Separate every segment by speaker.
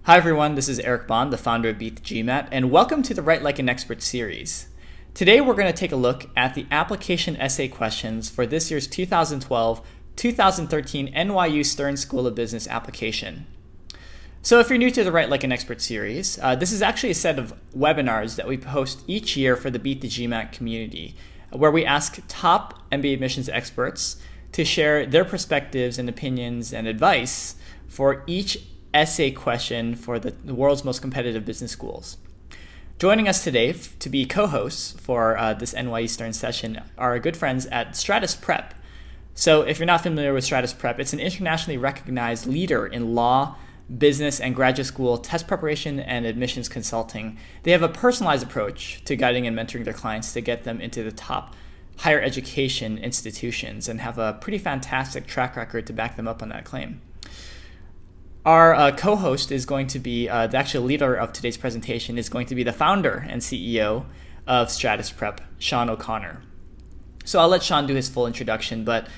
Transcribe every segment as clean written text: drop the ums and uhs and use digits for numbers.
Speaker 1: Hi everyone, this is Eric Bond, the founder of Beat the GMAT, and welcome to the Write Like an Expert series. Today we're going to take a look at the application essay questions for this year's 2012-2013 NYU Stern School of Business application. So if you're new to the Write Like an Expert series, this is actually a set of webinars that we post each year for the Beat the GMAT community, where we ask top MBA admissions experts to share their perspectives and opinions and advice for each essay question for the world's most competitive business schools. Joining us today to be co-hosts for this NYU Stern session are our good friends at Stratus Prep. So if you're not familiar with Stratus Prep, it's an internationally recognized leader in law, business, and graduate school test preparation and admissions consulting. They have a personalized approach to guiding and mentoring their clients to get them into the top higher education institutions and have a pretty fantastic track record to back them up on that claim. Our co-host is going to be, the actual leader of today's presentation is going to be the founder and CEO of Stratus Prep, Sean O'Connor. So I'll let Sean do his full introduction, but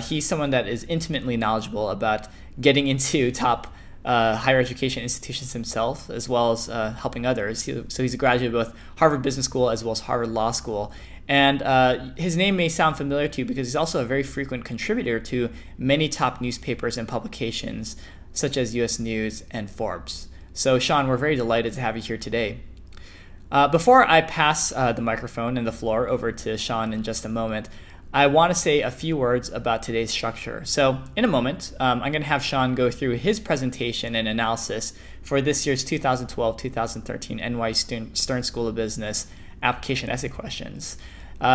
Speaker 1: he's someone that is intimately knowledgeable about getting into top higher education institutions himself, as well as helping others. So he's a graduate of both Harvard Business School as well as Harvard Law School. And his name may sound familiar to you because he's also a very frequent contributor to many top newspapers and publications, such as US News and Forbes. So Sean, we're very delighted to have you here today. Before I pass the microphone and the floor over to Sean in just a moment, I want to say a few words about today's structure. So in a moment, I'm going to have Sean go through his presentation and analysis for this year's 2012-2013 NYU Stern School of Business application essay questions.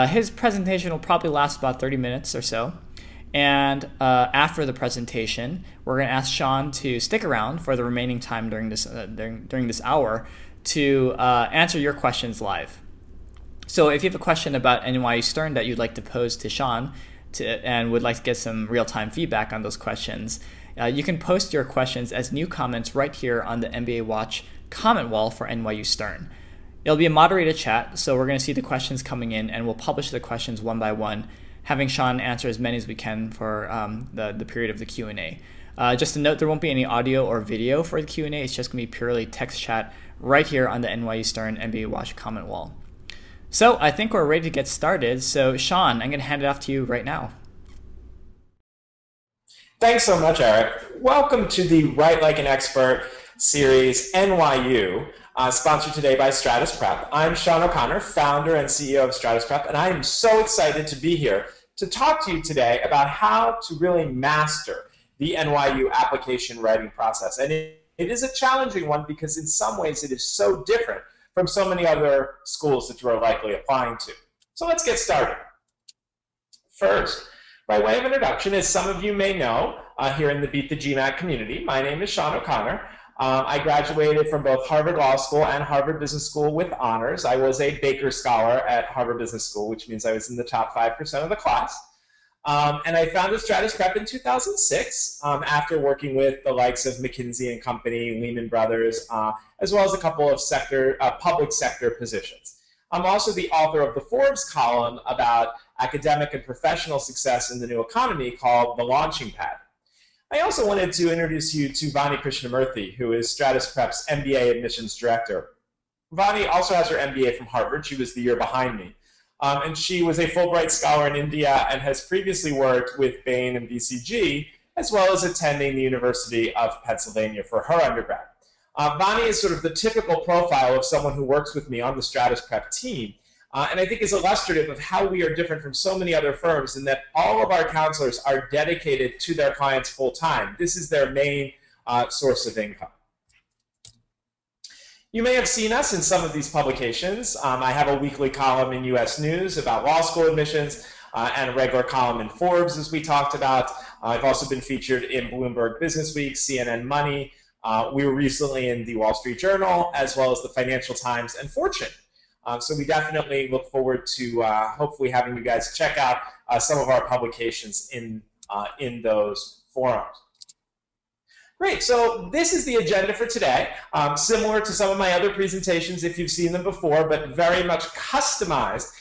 Speaker 1: His presentation will probably last about 30 minutes or so. And after the presentation, we're going to ask Sean to stick around for the remaining time during this hour to answer your questions live. So if you have a question about NYU Stern that you'd like to pose to Sean and would like to get some real-time feedback on those questions, you can post your questions as new comments right here on the MBA Watch comment wall for NYU Stern. It'll be a moderated chat, so we're going to see the questions coming in and we'll publish the questions one by one, having Sean answer as many as we can for the period of the Q&A. Just a note, there won't be any audio or video for the Q&A. It's just going to be purely text chat right here on the NYU Stern MBA Watch comment wall. So I think we're ready to get started. So Sean, I'm going to hand it off to you right now.
Speaker 2: Thanks so much, Eric. Welcome to the Write Like an Expert series, NYU. Sponsored today by Stratus Prep. I'm Sean O'Connor, founder and CEO of Stratus Prep, and I am so excited to be here to talk to you today about how to really master the NYU application writing process. And it is a challenging one because in some ways it is so different from so many other schools that you are likely applying to. So let's get started. First, by way of introduction, as some of you may know here in the Beat the GMAT community, my name is Sean O'Connor. I graduated from both Harvard Law School and Harvard Business School with honors. I was a Baker Scholar at Harvard Business School, which means I was in the top 5% of the class. And I founded Stratus Prep in 2006 after working with the likes of McKinsey & Company, Lehman Brothers, as well as a couple of public sector positions. I'm also the author of the Forbes column about academic and professional success in the new economy called The Launching Pad. I also wanted to introduce you to Vani Krishnamurthy, who is Stratus Prep's MBA admissions director. Vani also has her MBA from Harvard. She was the year behind me. And she was a Fulbright scholar in India and has previously worked with Bain and BCG, as well as attending the University of Pennsylvania for her undergrad. Vani is sort of the typical profile of someone who works with me on the Stratus Prep team. And I think is illustrative of how we are different from so many other firms in that all of our counselors are dedicated to their clients full time. This is their main source of income. You may have seen us in some of these publications. I have a weekly column in US News about law school admissions and a regular column in Forbes, as we talked about. I've also been featured in Bloomberg Businessweek, CNN Money. We were recently in the Wall Street Journal, as well as the Financial Times and Fortune. So we definitely look forward to hopefully having you guys check out some of our publications in those forums. Great, so this is the agenda for today, similar to some of my other presentations if you've seen them before, but very much customized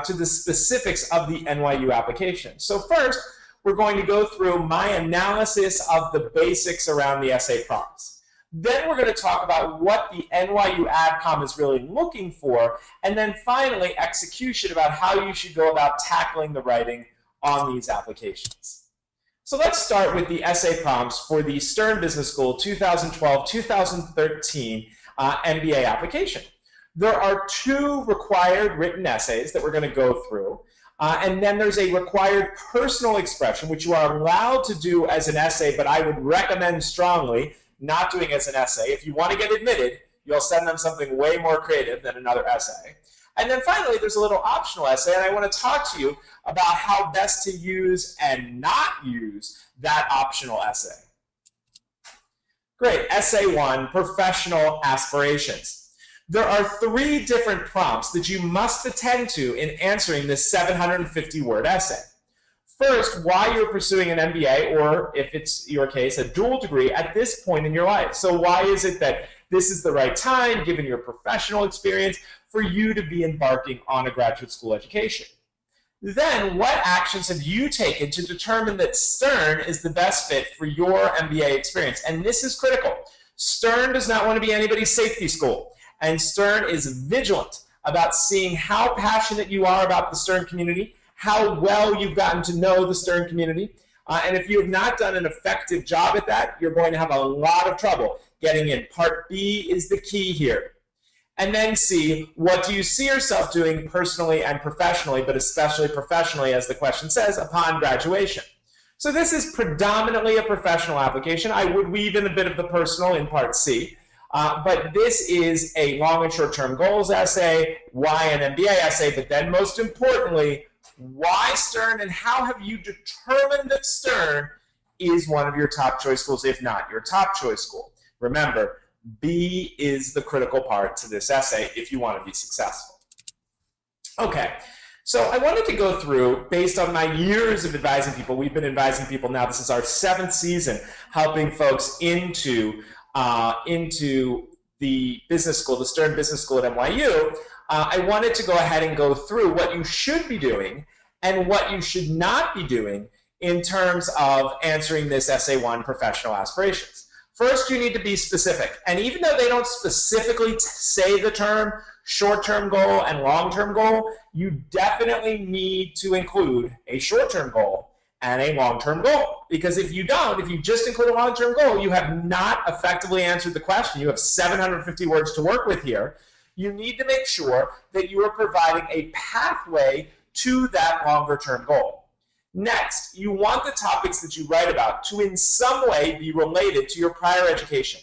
Speaker 2: to the specifics of the NYU application. So first, we're going to go through my analysis of the basics around the essay prompts. Then we're going to talk about what the NYU AdCom is really looking for, and then finally execution about how you should go about tackling the writing on these applications. So let's start with the essay prompts for the Stern Business School 2012-2013 MBA application. There are 2 required written essays that we're going to go through, and then there's a required personal expression, which you are allowed to do as an essay, but I would recommend strongly not doing as an essay. If you want to get admitted, you'll send them something way more creative than another essay. And then finally, there's a little optional essay, and I want to talk to you about how best to use and not use that optional essay. Great. Essay 1, professional aspirations. There are 3 different prompts that you must attend to in answering this 750-word essay. First, why you're pursuing an MBA, or if it's your case, a dual degree at this point in your life. So why is it that this is the right time, given your professional experience, for you to be embarking on a graduate school education? Then, what actions have you taken to determine that Stern is the best fit for your MBA experience? And this is critical. Stern does not want to be anybody's safety school, and Stern is vigilant about seeing how passionate you are about the Stern community, how well you've gotten to know the Stern community, and if you have not done an effective job at that, you're going to have a lot of trouble getting in. Part B is the key here. And then C, what do you see yourself doing personally and professionally, but especially professionally, as the question says, upon graduation? So this is predominantly a professional application. I would weave in a bit of the personal in Part C, but this is a long and short-term goals essay, why an MBA essay, but then most importantly, why Stern, and how have you determined that Stern is one of your top choice schools, if not your top choice school? Remember, B is the critical part to this essay if you want to be successful. Okay, so I wanted to go through, based on my years of advising people, we've been advising people now, this is our 7th season, helping folks into the business school, the Stern Business School at NYU. I wanted to go ahead and go through what you should be doing and what you should not be doing in terms of answering this Essay 1, professional aspirations. First, you need to be specific. And even though they don't specifically say the term short-term goal and long-term goal, you definitely need to include a short-term goal and a long-term goal. Because if you don't, if you just include a long-term goal, you have not effectively answered the question. You have 750 words to work with here. You need to make sure that you are providing a pathway to that longer-term goal. Next, you want the topics that you write about to in some way be related to your prior education.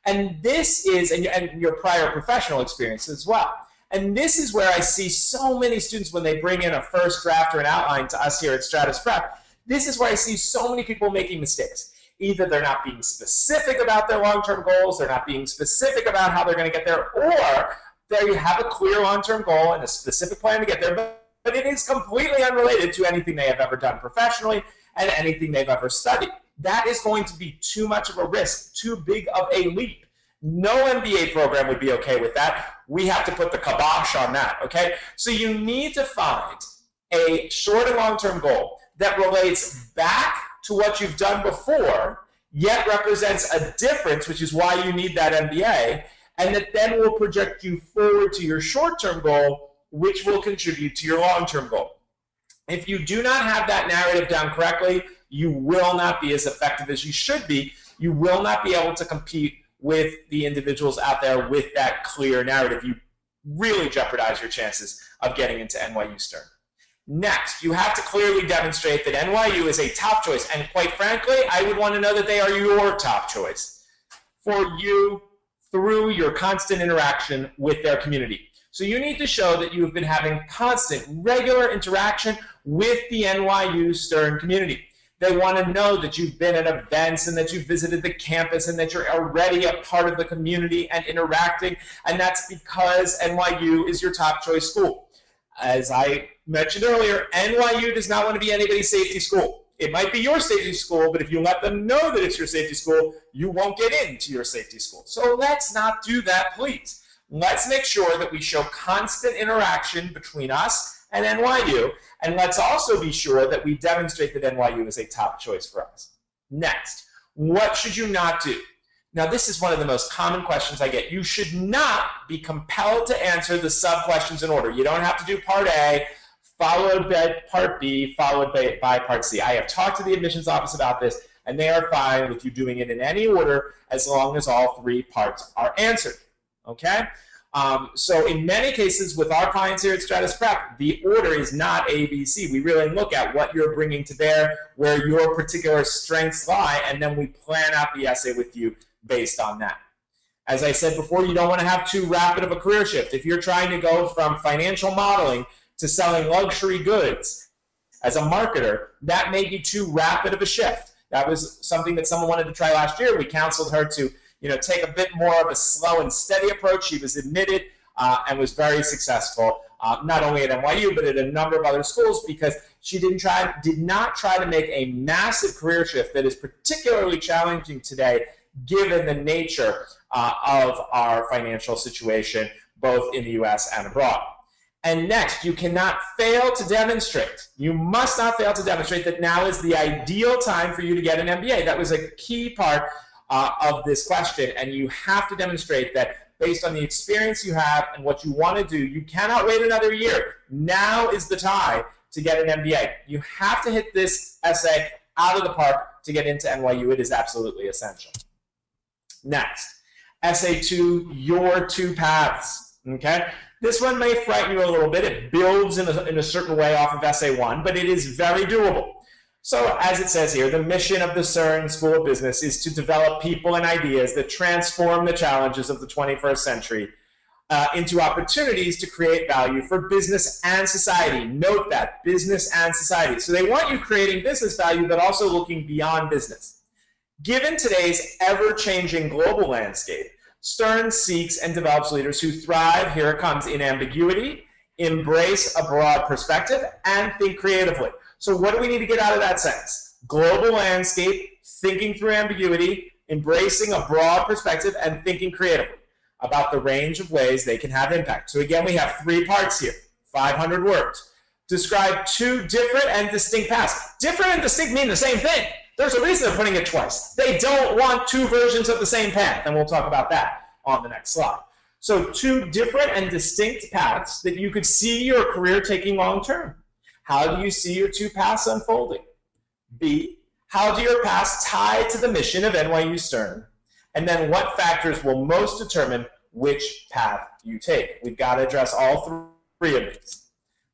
Speaker 2: And this is, and your prior professional experience as well. And this is where I see so many students when they bring in a first draft or an outline to us here at Stratus Prep, this is where I see so many people making mistakes. Either they're not being specific about their long-term goals, they're not being specific about how they're going to get there, or they have a clear long-term goal and a specific plan to get there, but it is completely unrelated to anything they have ever done professionally and anything they've ever studied. That is going to be too much of a risk, too big of a leap. No MBA program would be okay with that. We have to put the kibosh on that, okay? So you need to find a short and long-term goal that relates back to what you've done before, yet represents a difference, which is why you need that MBA, and that then will project you forward to your short-term goal, which will contribute to your long-term goal. If you do not have that narrative down correctly, you will not be as effective as you should be. You will not be able to compete with the individuals out there with that clear narrative. You really jeopardize your chances of getting into NYU Stern. Next, you have to clearly demonstrate that NYU is a top choice, and quite frankly, I would want to know that they are your top choice for you through your constant interaction with their community. So you need to show that you have been having constant, regular interaction with the NYU Stern community. They want to know that you've been at events and that you've visited the campus and that you're already a part of the community and interacting, and that's because NYU is your top choice school. As I mentioned earlier, NYU does not want to be anybody's safety school. It might be your safety school, but if you let them know that it's your safety school, you won't get into your safety school. So let's not do that, please. Let's make sure that we show constant interaction between us and NYU, and let's also be sure that we demonstrate that NYU is a top choice for us. Next, what should you not do? Now, this is one of the most common questions I get. You should not be compelled to answer the sub-questions in order. You don't have to do part A, followed by part B, followed by part C. I have talked to the admissions office about this, and they are fine with you doing it in any order as long as all three parts are answered, okay? So in many cases with our clients here at Stratus Prep, the order is not A, B, C. We really look at what you're bringing to bear, where your particular strengths lie, and then we plan out the essay with you based on that. As I said before, you don't want to have too rapid of a career shift. If you're trying to go from financial modeling to selling luxury goods as a marketer, that may be too rapid of a shift. That was something that someone wanted to try last year. We counseled her to take a bit more of a slow and steady approach. She was admitted and was very successful, not only at NYU, but at a number of other schools, because she did not try to make a massive career shift that is particularly challenging today, given the nature of our financial situation, both in the US and abroad. And next, you cannot fail to demonstrate. You must not fail to demonstrate that now is the ideal time for you to get an MBA. That was a key part of this question, and you have to demonstrate that based on the experience you have and what you want to do, you cannot wait another year. Now is the time to get an MBA. You have to hit this essay out of the park to get into NYU. It is absolutely essential. Next, essay 2, your two paths, okay? This one may frighten you a little bit. It builds in a certain way off of essay 1, but it is very doable. So as it says here, the mission of the CERN School of Business is to develop people and ideas that transform the challenges of the 21st century into opportunities to create value for business and society. Note that, business and society. So they want you creating business value, but also looking beyond business. Given today's ever-changing global landscape, Stern seeks and develops leaders who thrive, here it comes, in ambiguity, embrace a broad perspective, and think creatively. So what do we need to get out of that sentence? Global landscape, thinking through ambiguity, embracing a broad perspective, and thinking creatively about the range of ways they can have impact. So again, we have 3 parts here, 500 words. Describe 2 different and distinct paths. Different and distinct mean the same thing. There's a reason they're putting it twice. They don't want 2 versions of the same path, and we'll talk about that on the next slide. So 2 different and distinct paths that you could see your career taking long term. How do you see your 2 paths unfolding? B, how do your paths tie to the mission of NYU Stern? And then what factors will most determine which path you take? We've got to address all 3 of these.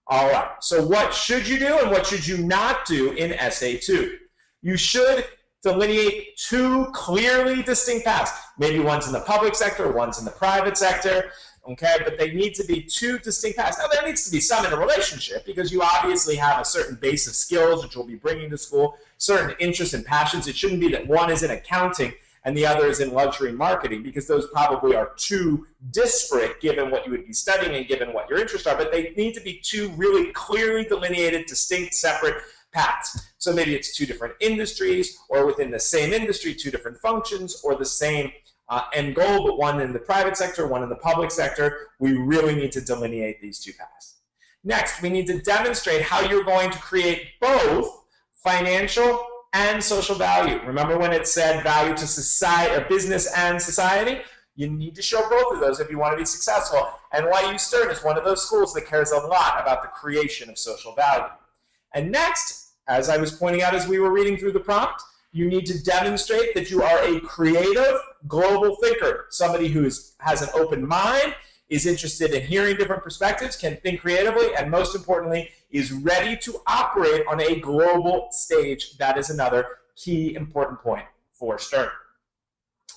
Speaker 2: All right, so what should you do and what should you not do in essay 2? You should delineate 2 clearly distinct paths. Maybe one's in the public sector, one's in the private sector, okay? But they need to be 2 distinct paths. Now, there needs to be some in a relationship because you obviously have a certain base of skills which you'll be bringing to school, certain interests and passions. It shouldn't be that one is in accounting and the other is in luxury marketing, because those probably are too disparate given what you would be studying and given what your interests are. But they need to be 2 really clearly delineated, distinct, separate paths. So maybe it's 2 different industries, or within the same industry, 2 different functions, or the same end goal, but one in the private sector, one in the public sector. We really need to delineate these 2 paths. Next, we need to demonstrate how you're going to create both financial and social value. Remember when it said value to society, or business and society? You need to show both of those if you want to be successful. NYU Stern is one of those schools that cares a lot about the creation of social value. And next, as I was pointing out as we were reading through the prompt, you need to demonstrate that you are a creative global thinker, somebody who has an open mind, is interested in hearing different perspectives, can think creatively, and most importantly, is ready to operate on a global stage. That is another key important point for Stern.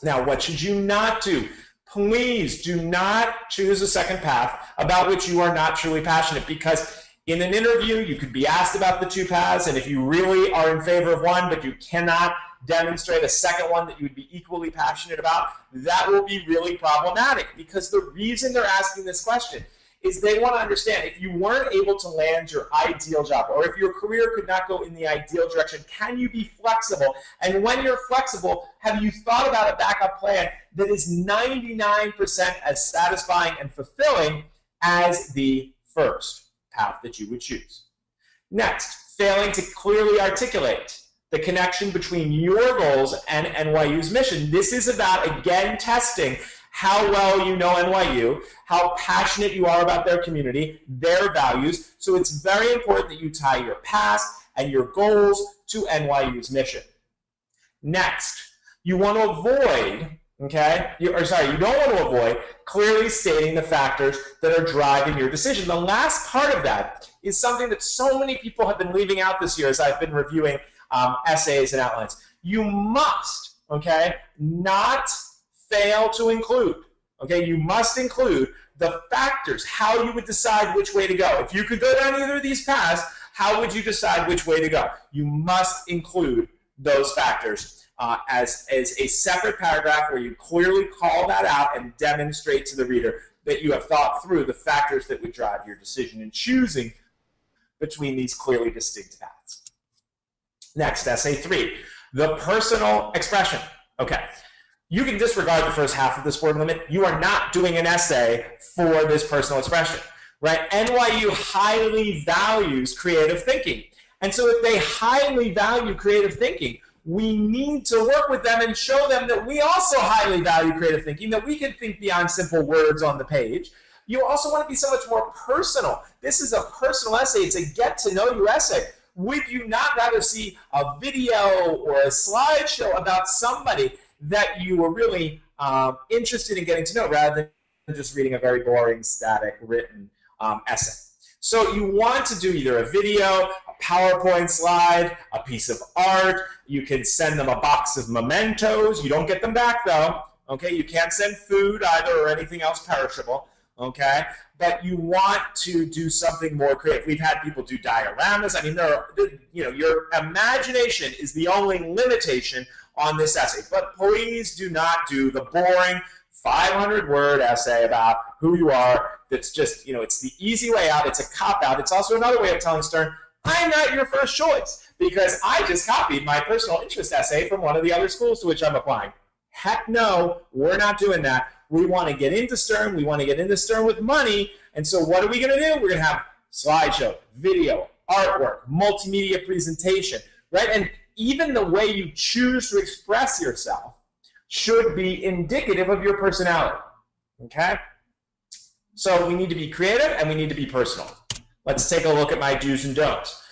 Speaker 2: Now, what should you not do? Please do not choose a second path about which you are not truly passionate, because in an interview, you could be asked about the 2 paths, and if you really are in favor of one, but you cannot demonstrate a second one that you would be equally passionate about, that will be really problematic, because the reason they're asking this question is they want to understand if you weren't able to land your ideal job, or if your career could not go in the ideal direction, can you be flexible? And when you're flexible, have you thought about a backup plan that is 99% as satisfying and fulfilling as the first path that you would choose? Next, failing to clearly articulate the connection between your goals and NYU's mission. This is about, again, testing how well you know NYU, how passionate you are about their community, their values. So it's very important that you tie your past and your goals to NYU's mission. Next, you want to avoid, you don't want to avoid clearly stating the factors that are driving your decision. The last part of that is something that so many people have been leaving out this year as I've been reviewing essays and outlines. You must, not fail to include, you must include the factors, how you would decide which way to go. If you could go down either of these paths, how would you decide which way to go? You must include those factors as a separate paragraph where you clearly call that out and demonstrate to the reader that you have thought through the factors that would drive your decision in choosing between these clearly distinct paths. Next, essay 3, the personal expression. You can disregard the first half of this word limit. You are not doing an essay for this personal expression, right? NYU highly values creative thinking. And so if they highly value creative thinking, we need to work with them and show them that we also highly value creative thinking, that we can think beyond simple words on the page. You also want to be so much more personal. This is a personal essay. It's a get-to-know-you essay. Would you not rather see a video or a slideshow about somebody that you were really interested in getting to know rather than just reading a very boring, static, written essay? So you want to do either a video, a PowerPoint slide, a piece of art. You can send them a box of mementos. You don't get them back, though. You can't send food either or anything else perishable. But you want to do something more creative. We've had people do dioramas. I mean, your imagination is the only limitation on this essay. But please do not do the boring 500-word essay about who you are. That's just, it's the easy way out. It's a cop-out. It's also another way of telling Stern, I'm not your first choice because I just copied my personal interest essay from one of the other schools to which I'm applying. Heck no, we're not doing that. We want to get into Stern. We want to get into Stern with money. And so what are we going to do? We're going to have slideshow, video, artwork, multimedia presentation, right? And even the way you choose to express yourself should be indicative of your personality, So we need to be creative and we need to be personal. Let's take a look at my do's and don'ts.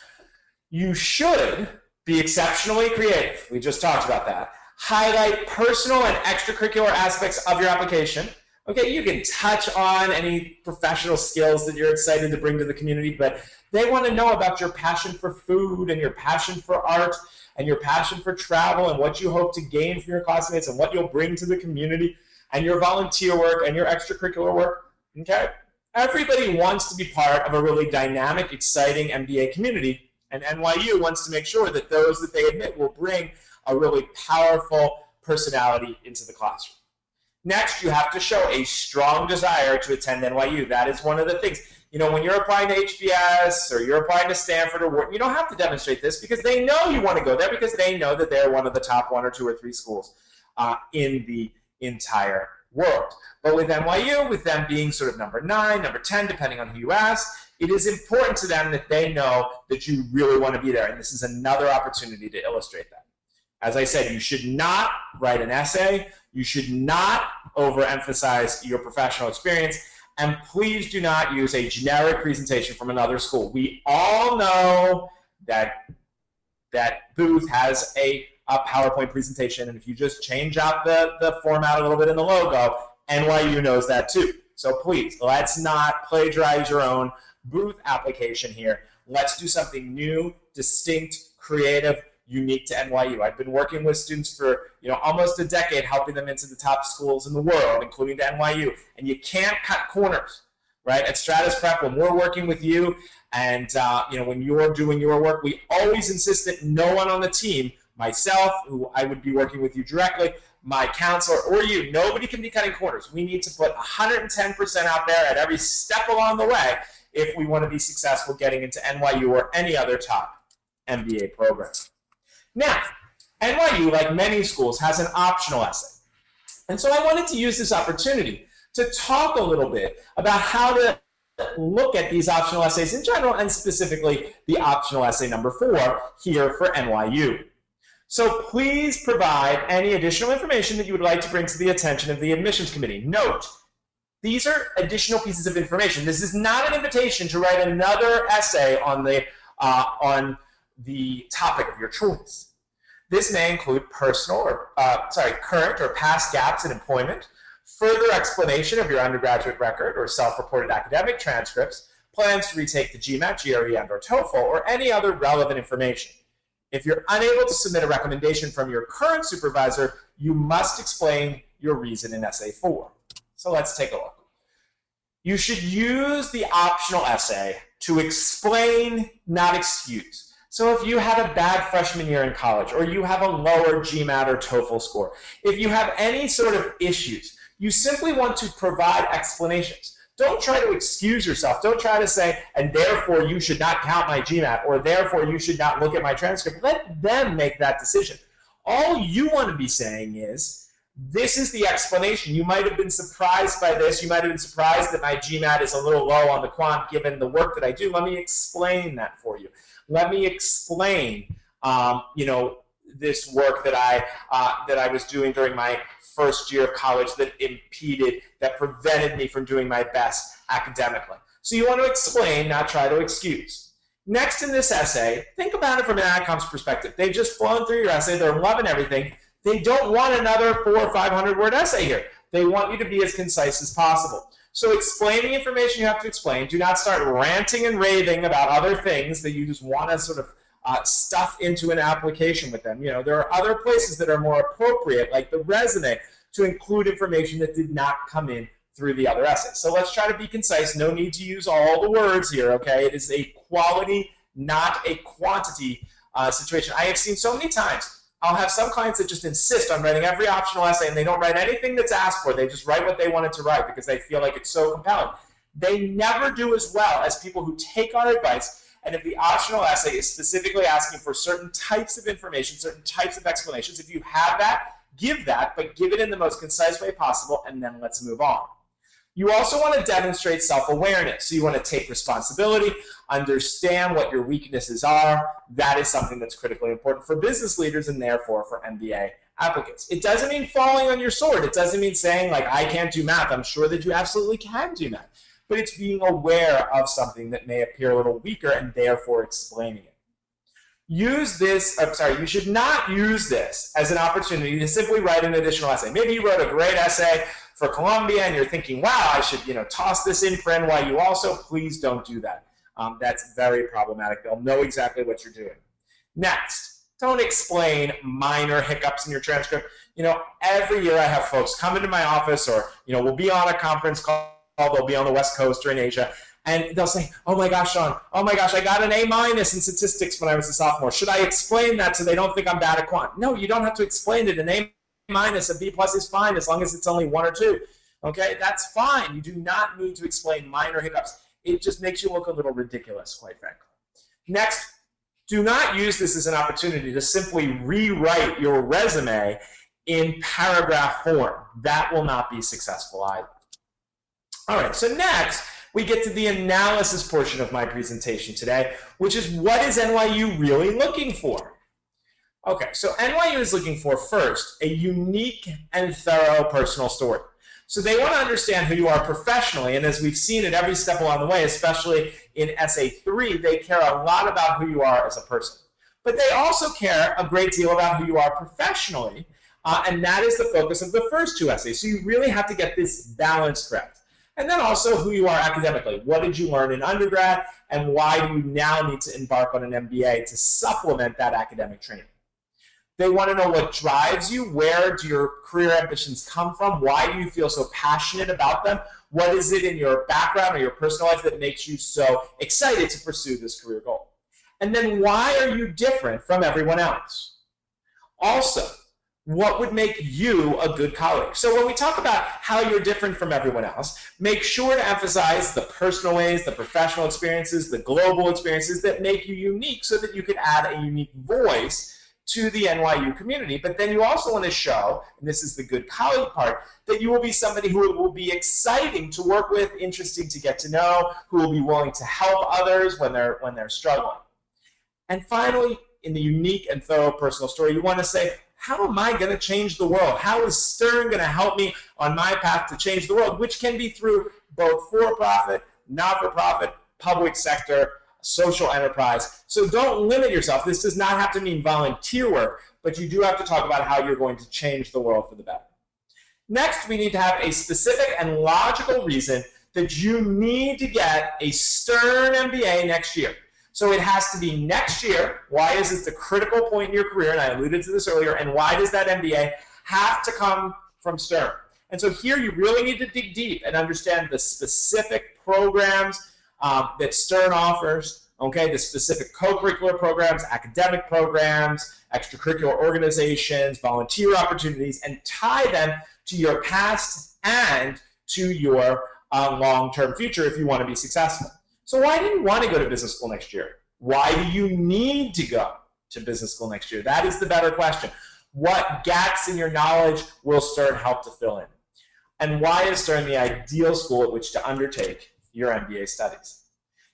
Speaker 2: You should be exceptionally creative. We just talked about that. Highlight personal and extracurricular aspects of your application. You can touch on any professional skills that you're excited to bring to the community, but they want to know about your passion for food and your passion for art and your passion for travel and what you hope to gain from your classmates and what you'll bring to the community and your volunteer work and your extracurricular work. Everybody wants to be part of a really dynamic, exciting MBA community, and NYU wants to make sure that those that they admit will bring a really powerful personality into the classroom. Next, you have to show a strong desire to attend NYU. That is one of the things. When you're applying to HBS or you're applying to Stanford or Wharton, you don't have to demonstrate this because they know you want to go there because they know that they're one of the top 1 or 2 or 3 schools in the entire world. But with NYU, with them being sort of number 9, number 10, depending on who you ask, it is important to them that they know that you really want to be there. And this is another opportunity to illustrate that. As I said, you should not write an essay. You should not overemphasize your professional experience. And please do not use a generic presentation from another school. We all know that Booth has a PowerPoint presentation, and if you just change out the format a little bit in the logo, NYU knows that too. So please, let's not plagiarize your own Booth application here. Let's do something new, distinct, creative, unique to NYU. I've been working with students for almost a decade, helping them into the top schools in the world, including to NYU. And you can't cut corners, right? At Stratus Prep, when we're working with you, and when you're doing your work, we always insist that no one on the team, myself, who I would be working with you directly, my counselor, or you, nobody can be cutting corners. We need to put 110% out there at every step along the way if we want to be successful getting into NYU or any other top MBA program. Now, NYU, like many schools, has an optional essay. And so I wanted to use this opportunity to talk a little bit about how to look at these optional essays in general, and specifically the optional essay number 4 here for NYU. So please provide any additional information that you would like to bring to the attention of the admissions committee. Note, these are additional pieces of information. This is not an invitation to write another essay on the topic of your choice. This may include current or past gaps in employment, further explanation of your undergraduate record or self-reported academic transcripts, plans to retake the GMAT, GRE, and/or TOEFL, or any other relevant information. If you're unable to submit a recommendation from your current supervisor, you must explain your reason in essay 4. So let's take a look. You should use the optional essay to explain, not excuse. So if you had a bad freshman year in college, or you have a lower GMAT or TOEFL score, if you have any sort of issues, you simply want to provide explanations. Don't try to excuse yourself. Don't try to say, and therefore you should not count my GMAT, or therefore you should not look at my transcript. Let them make that decision. All you want to be saying is, this is the explanation. You might have been surprised by this. You might have been surprised that my GMAT is a little low on the quant given the work that I do. Let me explain that for you. Let me explain, this work that I was doing during my first year of college that prevented me from doing my best academically. So you want to explain, not try to excuse. Next in this essay, think about it from an AdCom's perspective. They've just flown through your essay. They're loving everything. They don't want another 400 or 500 word essay here. They want you to be as concise as possible. So explain the information you have to explain. Do not start ranting and raving about other things that you just want to sort of stuff into an application with them. There are other places that are more appropriate, like the resume, to include information that did not come in through the other essays. So let's try to be concise. No need to use all the words here, okay? It is a quality, not a quantity situation. I have seen so many times, I'll have some clients that just insist on writing every optional essay, and they don't write anything that's asked for. They just write what they wanted to write because they feel like it's so compelling. They never do as well as people who take our advice, and if the optional essay is specifically asking for certain types of information, certain types of explanations, if you have that, but give it in the most concise way possible, and then let's move on. You also want to demonstrate self-awareness. So you want to take responsibility, understand what your weaknesses are. That is something that's critically important for business leaders and therefore for MBA applicants. It doesn't mean falling on your sword. It doesn't mean saying, like, I can't do math. I'm sure that you absolutely can do math. But it's being aware of something that may appear a little weaker and therefore explaining it. You should not use this as an opportunity to simply write an additional essay. Maybe you wrote a great essay for Columbia and you're thinking, wow, I should toss this in for NYU also. Please don't do that. That's very problematic. They'll know exactly what you're doing. Next, don't explain minor hiccups in your transcript. Every year I have folks come into my office, or we'll be on a conference call, they'll be on the West Coast or in Asia, and they'll say, oh my gosh, Sean, oh my gosh, I got an A- in statistics when I was a sophomore. Should I explain that so they don't think I'm bad at quant? No, you don't have to explain it. An A-, a B+ is fine as long as it's only 1 or 2. Okay, that's fine. You do not need to explain minor hiccups. It just makes you look a little ridiculous, quite frankly. Next, do not use this as an opportunity to simply rewrite your resume in paragraph form. That will not be successful either. All right, so next, we get to the analysis portion of my presentation today, which is, what is NYU really looking for? Okay, so NYU is looking for, first, a unique and thorough personal story. So they want to understand who you are professionally, and as we've seen at every step along the way, especially in Essay 3, they care a lot about who you are as a person. But they also care a great deal about who you are professionally, and that is the focus of the first 2 essays. So you really have to get this balance correct. And then also who you are academically. What did you learn in undergrad, and why do you now need to embark on an MBA to supplement that academic training? They want to know what drives you. Where do your career ambitions come from? Why do you feel so passionate about them? What is it in your background or your personal life that makes you so excited to pursue this career goal? And then why are you different from everyone else? Also, what would make you a good colleague? So when we talk about how you're different from everyone else, make sure to emphasize the personal ways, the professional experiences, the global experiences that make you unique so that you can add a unique voice to the NYU community. But then you also want to show, and this is the good colleague part, that you will be somebody who will be exciting to work with, interesting to get to know, who will be willing to help others when they're struggling. And finally, in the unique and thorough personal story. You want to say, how am I going to change the world? How is Stern going to help me on my path to change the world, which can be through both for-profit, not-for-profit, public sector, social enterprise. So don't limit yourself. This does not have to mean volunteer work, but you do have to talk about how you're going to change the world for the better. Next, we need to have a specific and logical reason that you need to get a Stern MBA next year. So it has to be next year. Why is it the critical point in your career? And I alluded to this earlier. And why does that MBA have to come from Stern? And so here you really need to dig deep and understand the specific programs that Stern offers, okay, the specific co-curricular programs, academic programs, extracurricular organizations, volunteer opportunities, and tie them to your past and to your long-term future if you want to be successful. So why do you want to go to business school next year? Why do you need to go to business school next year? That is the better question. What gaps in your knowledge will Stern help to fill in? And why is Stern the ideal school at which to undertake your MBA studies?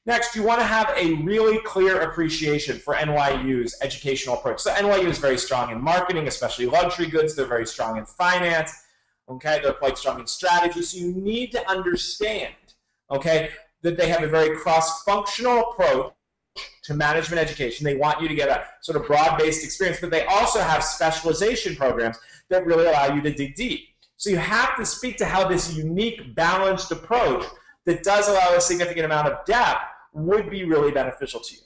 Speaker 2: Next, you want to have a really clear appreciation for NYU's educational approach. So NYU is very strong in marketing, especially luxury goods. They're very strong in finance. Okay, they're quite strong in strategy. So you need to understand, okay, that they have a very cross-functional approach to management education. They want you to get a sort of broad-based experience, but they also have specialization programs that really allow you to dig deep. So you have to speak to how this unique, balanced approach that does allow a significant amount of depth would be really beneficial to you.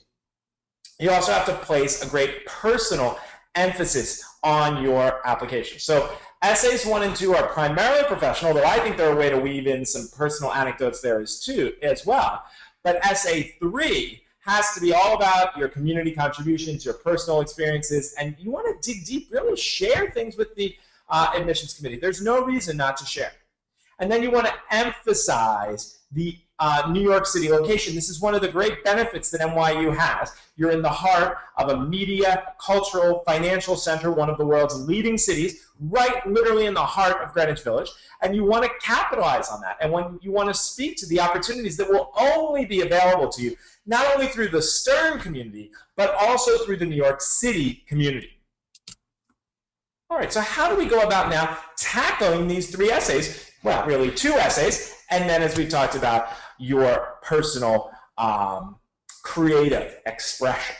Speaker 2: You also have to place a great personal emphasis on your application. So essays 1 and 2 are primarily professional, though I think they're a way to weave in some personal anecdotes there as well. But essay 3 has to be all about your community contributions, your personal experiences, and you want to dig deep, really share things with the admissions committee. There's no reason not to share. And then you want to emphasize the New York City location. This is one of the great benefits that NYU has. You're in the heart of a media, cultural, financial center, one of the world's leading cities, right literally in the heart of Greenwich Village, and you want to capitalize on that. And when you want to speak to the opportunities that will only be available to you, not only through the Stern community, but also through the New York City community. All right, so how do we go about now tackling these 3 essays? Well, really 2 essays, and then as we talked about, your personal creative expression.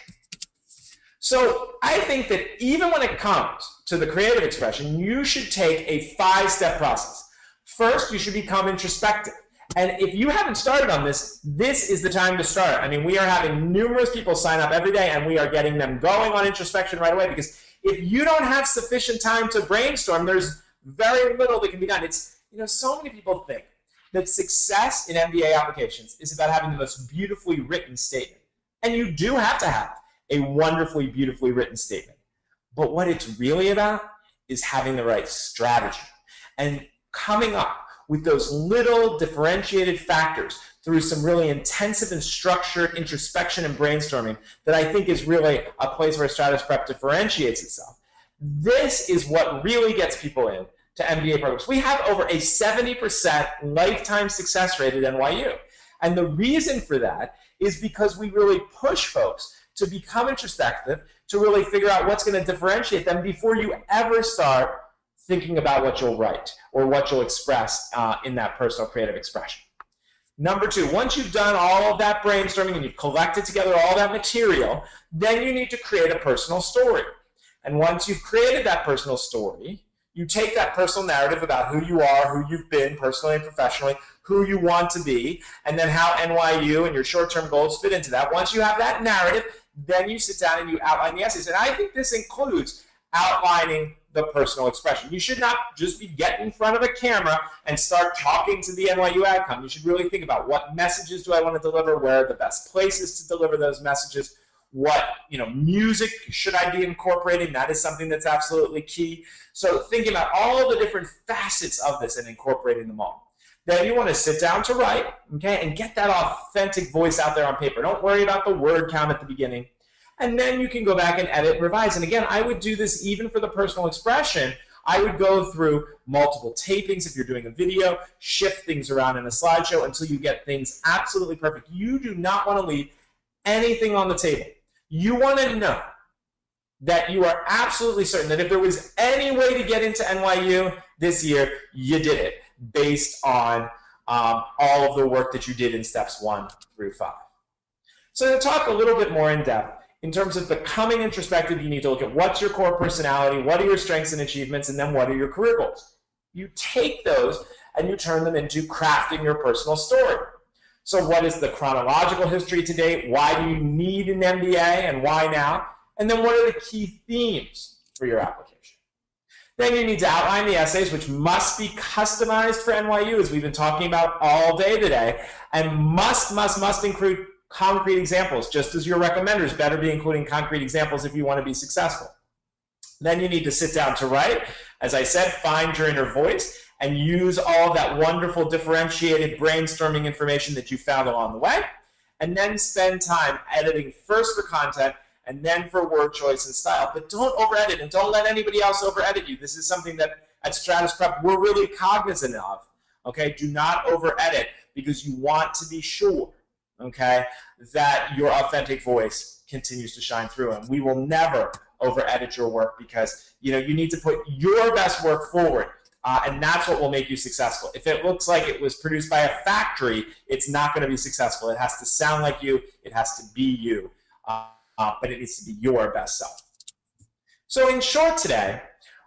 Speaker 2: So I think that even when it comes to the creative expression, you should take a 5-step process. First, you should become introspective. And if you haven't started on this, this is the time to start. I mean, we are having numerous people sign up every day, and we are getting them going on introspection right away, because if you don't have sufficient time to brainstorm, there's very little that can be done. It's, so many people think that success in MBA applications is about having the most beautifully written statement. And you do have to have a wonderfully, beautifully written statement. But what it's really about is having the right strategy and coming up with those little differentiated factors through some really intensive and structured introspection and brainstorming that I think is really a place where Stratus Prep differentiates itself. This is what really gets people in to MBA programs. We have over a 70% lifetime success rate at NYU. And the reason for that is because we really push folks to become introspective, to really figure out what's going to differentiate them before you ever start thinking about what you'll write or what you'll express in that personal creative expression. Number 2, once you've done all of that brainstorming and you've collected together all that material, then you need to create a personal story. And once you've created that personal story, you take that personal narrative about who you are, who you've been personally and professionally, who you want to be, and then how NYU and your short-term goals fit into that. Once you have that narrative, then you sit down and you outline the essays. And I think this includes outlining the personal expression. You should not just be getting in front of a camera and start talking to the NYU outcome. You should really think about what messages do I want to deliver, where are the best places to deliver those messages, what music should I be incorporating. That is something that's absolutely key. So thinking about all the different facets of this and incorporating them all. Then you want to sit down to write, okay, and get that authentic voice out there on paper. Don't worry about the word count at the beginning. And then you can go back and edit and revise. And again, I would do this even for the personal expression. I would go through multiple tapings if you're doing a video, shift things around in a slideshow until you get things absolutely perfect. You do not want to leave anything on the table. You want to know that you are absolutely certain that if there was any way to get into NYU this year, you did it based on all of the work that you did in steps 1 through 5. So to talk a little bit more in depth, in terms of becoming introspective, you need to look at what's your core personality, what are your strengths and achievements, and then what are your career goals. You take those and you turn them into crafting your personal story. So what is the chronological history to date? Why do you need an MBA and why now? And then what are the key themes for your application? Then you need to outline the essays, which must be customized for NYU, as we've been talking about all day today, and must include concrete examples, just as your recommenders better be including concrete examples if you want to be successful. Then you need to sit down to write. As I said, find your inner voice and use all of that wonderful differentiated brainstorming information that you found along the way. And then spend time editing first for content and then for word choice and style. But don't over-edit and don't let anybody else over-edit you. This is something that at Stratus Prep we're really cognizant of. Okay, do not over-edit because you want to be sure, okay, that your authentic voice continues to shine through. And we will never over-edit your work because you need to put your best work forward. And that's what will make you successful. If it looks like it was produced by a factory, it's not going to be successful. It has to sound like you. It has to be you. But it needs to be your best self. So in short today,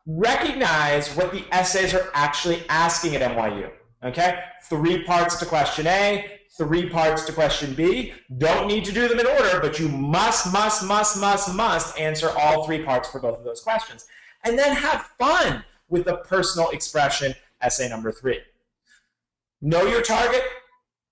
Speaker 2: recognize what the essays are actually asking at NYU. Okay? 3 parts to question A, 3 parts to question B. Don't need to do them in order, but you must answer all 3 parts for both of those questions. And then have fun with the personal expression essay number 3. Know your target.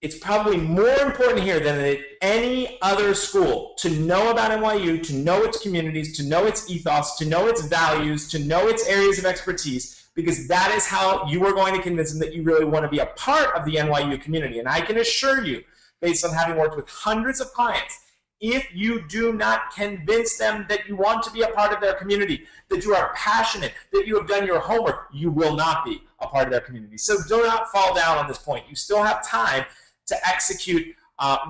Speaker 2: It's probably more important here than at any other school to know about NYU, to know its communities, to know its ethos, to know its values, to know its areas of expertise, because that is how you are going to convince them that you really want to be a part of the NYU community. And I can assure you, based on having worked with hundreds of clients, if you do not convince them that you want to be a part of their community, that you are passionate, that you have done your homework, you will not be a part of their community. So do not fall down on this point. You still have time to execute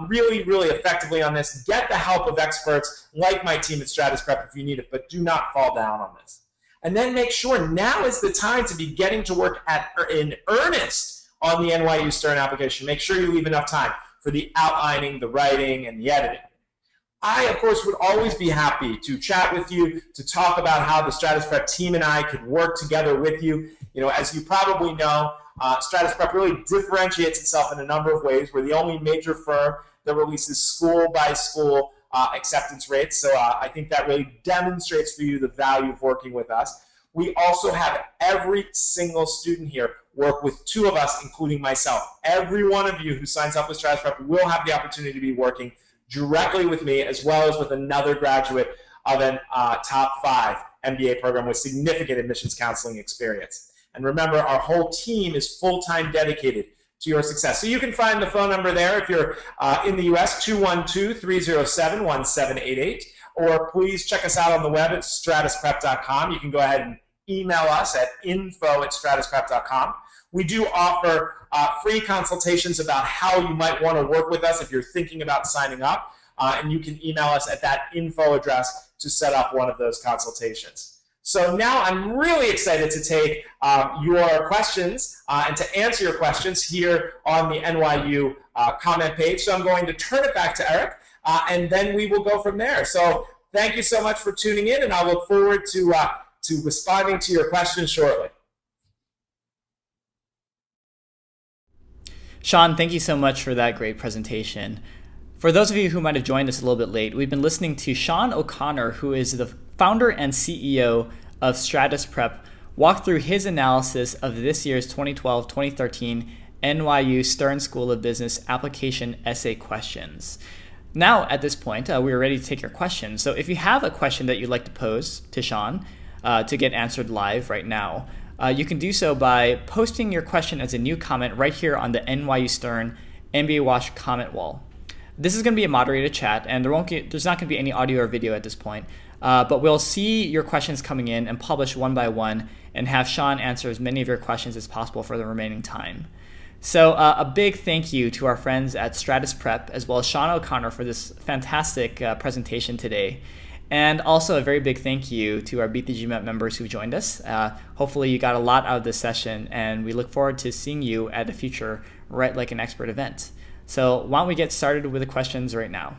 Speaker 2: really effectively on this. Get the help of experts like my team at Stratus Prep if you need it, but do not fall down on this. And then make sure now is the time to be getting to work in earnest on the NYU Stern application. Make sure you leave enough time for the outlining, the writing, and the editing. I, of course, would always be happy to chat with you, to talk about how the Stratus Prep team and I could work together with you. As you probably know, Stratus Prep really differentiates itself in a number of ways. We're the only major firm that releases school-by-school acceptance rates, so I think that really demonstrates for you the value of working with us. We also have every single student here work with 2 of us, including myself. Every one of you who signs up with Stratus Prep will have the opportunity to be working directly with me, as well as with another graduate of a top 5 MBA program with significant admissions counseling experience. And remember, our whole team is full-time dedicated to your success. So you can find the phone number there if you're in the US, 212-307-1788, or please check us out on the web at stratusprep.com. You can go ahead and email us at info@stratusprep.com. We do offer free consultations about how you might want to work with us if you're thinking about signing up, and you can email us at that info address to set up one of those consultations. So now I'm really excited to take your questions and to answer your questions here on the NYU comment page. So I'm going to turn it back to Eric, and then we will go from there. So thank you so much for tuning in, and I look forward to responding to your questions shortly.
Speaker 1: Sean, thank you so much for that great presentation. For those of you who might have joined us a little bit late, we've been listening to Sean O'Connor, who is the founder and CEO of Stratus Prep, walk through his analysis of this year's 2012-2013 NYU Stern School of Business application essay questions. Now, at this point, we are ready to take your questions. So if you have a question that you'd like to pose to Sean to get answered live right now, you can do so by posting your question as a new comment right here on the NYU Stern MBA Watch comment wall. This is going to be a moderated chat, and there's not going to be any audio or video at this point, but we'll see your questions coming in and publish one by one and have Sean answer as many of your questions as possible for the remaining time. So a big thank you to our friends at Stratus Prep, as well as Sean O'Connor, for this fantastic presentation today. And also a very big thank you to our Beat the GMAT members who joined us. Hopefully you got a lot out of this session, and we look forward to seeing you at a future Write Like an Expert event. So why don't we get started with the questions right now?